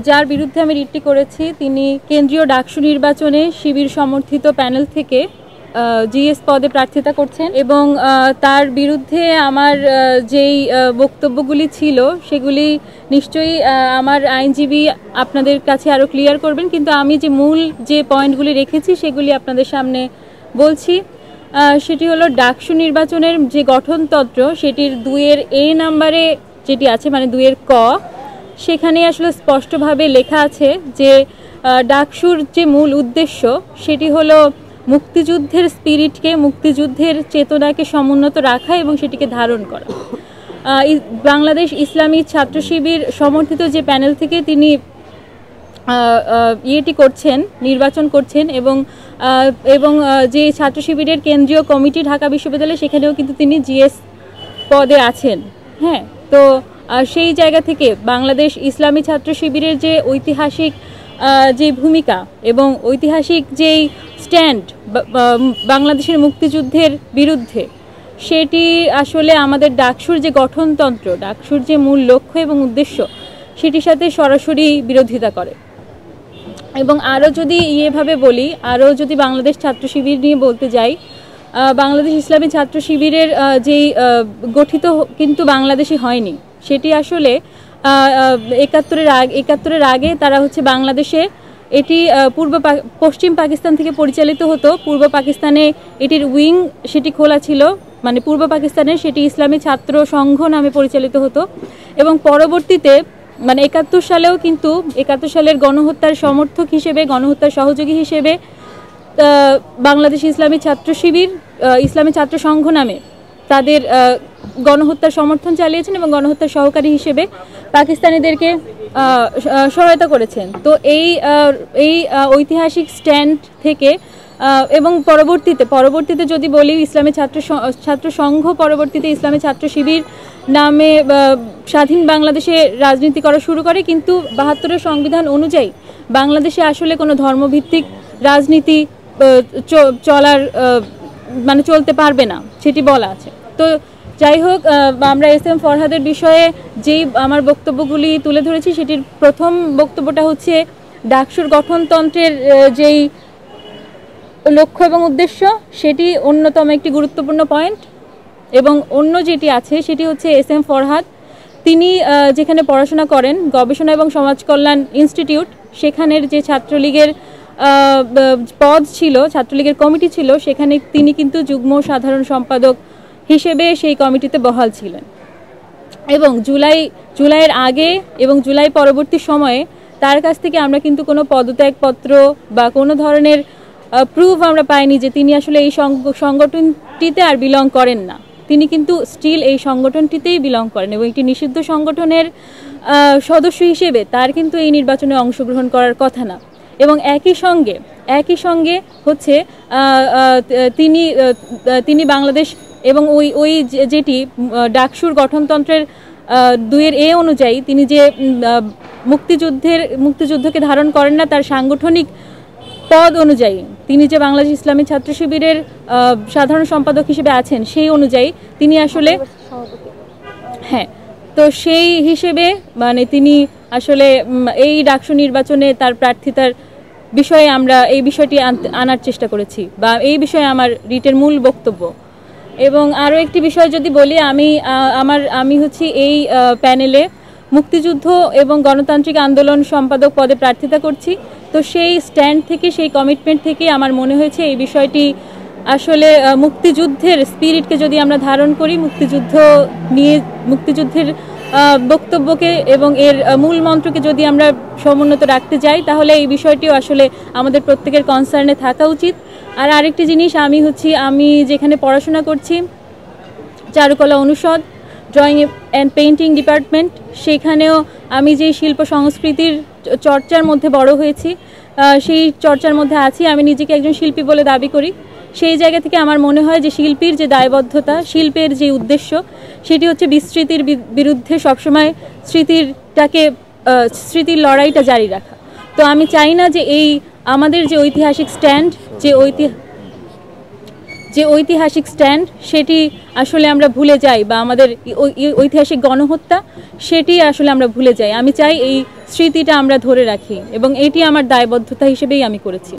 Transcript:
যার বিরুদ্ধে আমি রিটটি করেছি তিনি কেন্দ্রীয় ডাকসু নির্বাচনে শিবির সমর্থিত প্যানেল থেকে জিএস পদে প্রার্থিতা করছেন এবং তার বিরুদ্ধে আমার যেই বক্তব্যগুলি ছিল সেগুলি নিশ্চয়ই আমার আইনজীবী আপনাদের কাছে আরও ক্লিয়ার করবেন, কিন্তু আমি যে মূল যে পয়েন্টগুলি রেখেছি সেগুলি আপনাদের সামনে বলছি। সেটি হলো ডাকসু নির্বাচনের যে গঠনতন্ত্র সেটির 2-এর A নাম্বারে যেটি আছে, মানে 2-এর ক, সেখানে আসলে স্পষ্টভাবে লেখা আছে যে ডাকসুর যে মূল উদ্দেশ্য সেটি হলো মুক্তিযুদ্ধের স্পিরিটকে, মুক্তিযুদ্ধের চেতনাকে সমুন্নত রাখা এবং সেটিকে ধারণ করা। বাংলাদেশ ইসলামী ছাত্র শিবির সমর্থিত যে প্যানেল থেকে তিনি নির্বাচন করছেন এবং যে ছাত্র শিবিরের কেন্দ্রীয় কমিটি ঢাকা বিশ্ববিদ্যালয় সেখানেও কিন্তু তিনি জিএস পদে আছেন। হ্যাঁ, তো সেই জায়গা থেকে বাংলাদেশ ইসলামী ছাত্র শিবিরের যে ঐতিহাসিক যে ভূমিকা এবং ঐতিহাসিক যেই স্ট্যান্ড বাংলাদেশের মুক্তিযুদ্ধের বিরুদ্ধে, সেটি আসলে আমাদের ডাকসুর যে গঠনতন্ত্র, ডাকসুর যে মূল লক্ষ্য এবং উদ্দেশ্য সেটির সাথে সরাসরি বিরোধিতা করে। এবং আরও যদি এভাবে বলি, আরও যদি বাংলাদেশ ছাত্র শিবির নিয়ে বলতে যাই, বাংলাদেশ ইসলামী ছাত্র শিবিরের যেই গঠিত কিন্তু বাংলাদেশে হয়নি, সেটি আসলে ৭১-এর আগে তারা হচ্ছে বাংলাদেশে এটি পশ্চিম পাকিস্তান থেকে পরিচালিত হতো। পূর্ব পাকিস্তানে এটির উইং সেটি খোলা ছিল, মানে পূর্ব পাকিস্তানে সেটি ইসলামী ছাত্র সংঘ নামে পরিচালিত হতো এবং পরবর্তীতে মানে ৭১ সালেও কিন্তু ৭১ সালের গণহত্যার সমর্থক হিসেবে, গণহত্যার সহযোগী হিসেবে বাংলাদেশ ইসলামী ছাত্র শিবির ইসলামী ছাত্র সংঘ নামে তাদের গণহত্যার সমর্থন চালিয়েছেন এবং গণহত্যার সহকারী হিসেবে পাকিস্তানিদেরকে সহায়তা করেছেন। তো এই ঐতিহাসিক স্ট্যান্ড থেকে এবং পরবর্তীতে যদি বলি, ইসলামী ছাত্র সংঘ পরবর্তীতে ইসলামী ছাত্র শিবির নামে স্বাধীন বাংলাদেশে রাজনীতি করা শুরু করে, কিন্তু ৭২-এর সংবিধান অনুযায়ী বাংলাদেশে আসলে কোনো ধর্মভিত্তিক রাজনীতি চলতে পারবে না, সেটি বলা আছে। তো যাই হোক, আমরা SM ফরহাদের বিষয়ে যেই আমার বক্তব্যগুলি তুলে ধরেছি সেটির প্রথম বক্তব্যটা হচ্ছে ডাকসুর গঠনতন্ত্রের যেই লক্ষ্য এবং উদ্দেশ্য সেটি অন্যতম একটি গুরুত্বপূর্ণ পয়েন্ট। এবং অন্য যেটি আছে সেটি হচ্ছে SM ফরহাদ, তিনি যেখানে পড়াশোনা করেন, গবেষণা এবং সমাজ কল্যাণ ইনস্টিটিউট, সেখানের যে ছাত্রলীগের পদ ছিল, ছাত্রলীগের কমিটি ছিল, সেখানে তিনি কিন্তু যুগ্ম সাধারণ সম্পাদক হিসেবে সেই কমিটিতে বহাল ছিলেন। এবং জুলাইয়ের আগে এবং জুলাই পরবর্তী সময়ে তার কাছ থেকে আমরা কিন্তু কোনো পদত্যাগপত্র বা কোনো ধরনের প্রুফ আমরা পাইনি যে তিনি আসলে এই সংগঠনটিতে আর বিলং করেন না। তিনি কিন্তু স্টিল এই সংগঠনটিতেই বিলং করেন এবং একটি নিষিদ্ধ সংগঠনের সদস্য হিসেবে তার কিন্তু এই নির্বাচনে অংশগ্রহণ করার কথা না। এবং একই সঙ্গে হচ্ছে তিনি বাংলাদেশ এবং ওই যেটি ডাকসুর গঠনতন্ত্রের 2-এর A অনুযায়ী তিনি যে মুক্তিযুদ্ধকে ধারণ করেন না, তার সাংগঠনিক পদ অনুযায়ী তিনি যে বাংলাদেশ ইসলামী ছাত্র শিবিরের সাধারণ সম্পাদক হিসেবে আছেন, সেই অনুযায়ী তিনি আসলে তো সেই হিসেবে মানে তিনি আসলে এই ডাকসু নির্বাচনে তার প্রার্থিতার বিষয়ে আমরা এই বিষয়টি আনার চেষ্টা করেছি, বা এই বিষয়ে আমার রিটের মূল বক্তব্য। এবং আরও একটি বিষয় যদি বলি, আমি হচ্ছি এই প্যানেলে মুক্তিযুদ্ধ এবং গণতান্ত্রিক আন্দোলন সম্পাদক পদে প্রার্থিতা করছি। তো সেই স্ট্যান্ড থেকে, সেই কমিটমেন্ট থেকে আমার মনে হয়েছে এই বিষয়টি আসলে মুক্তিযুদ্ধের স্পিরিটকে যদি আমরা ধারণ করি, মুক্তিযুদ্ধের বক্তব্যকে এবং এর মূল মন্ত্রকে যদি আমরা সমুন্নত রাখতে যাই, তাহলে এই বিষয়টিও আসলে আমাদের প্রত্যেকের কনসার্নে থাকা উচিত। আর আরেকটি জিনিস, আমি যেখানে পড়াশোনা করছি, চারুকলা অনুষদ, ড্রয়িং অ্যান্ড পেইন্টিং ডিপার্টমেন্ট, সেখানেও আমি যে শিল্প সংস্কৃতির চর্চার মধ্যে বড় হয়েছি, সেই চর্চার মধ্যে আছি, আমি নিজেকে একজন শিল্পী বলে দাবি করি। সেই জায়গা থেকে আমার মনে হয় যে শিল্পীর যে শিল্পের যে উদ্দেশ্য সেটি হচ্ছে বিস্মৃতির বিরুদ্ধে সবসময় স্মৃতির লড়াইটা জারি রাখা। তো আমি চাই না যে আমাদের যে ঐতিহাসিক স্ট্যান্ড, সেটি আসলে আমরা ভুলে যাই, বা আমাদের ঐতিহাসিক গণহত্যা সেটি আসলে আমরা ভুলে যাই। আমি চাই এই স্মৃতিটা আমরা ধরে রাখি এবং এটি আমার দায়বদ্ধতা হিসেবেই আমি করেছি।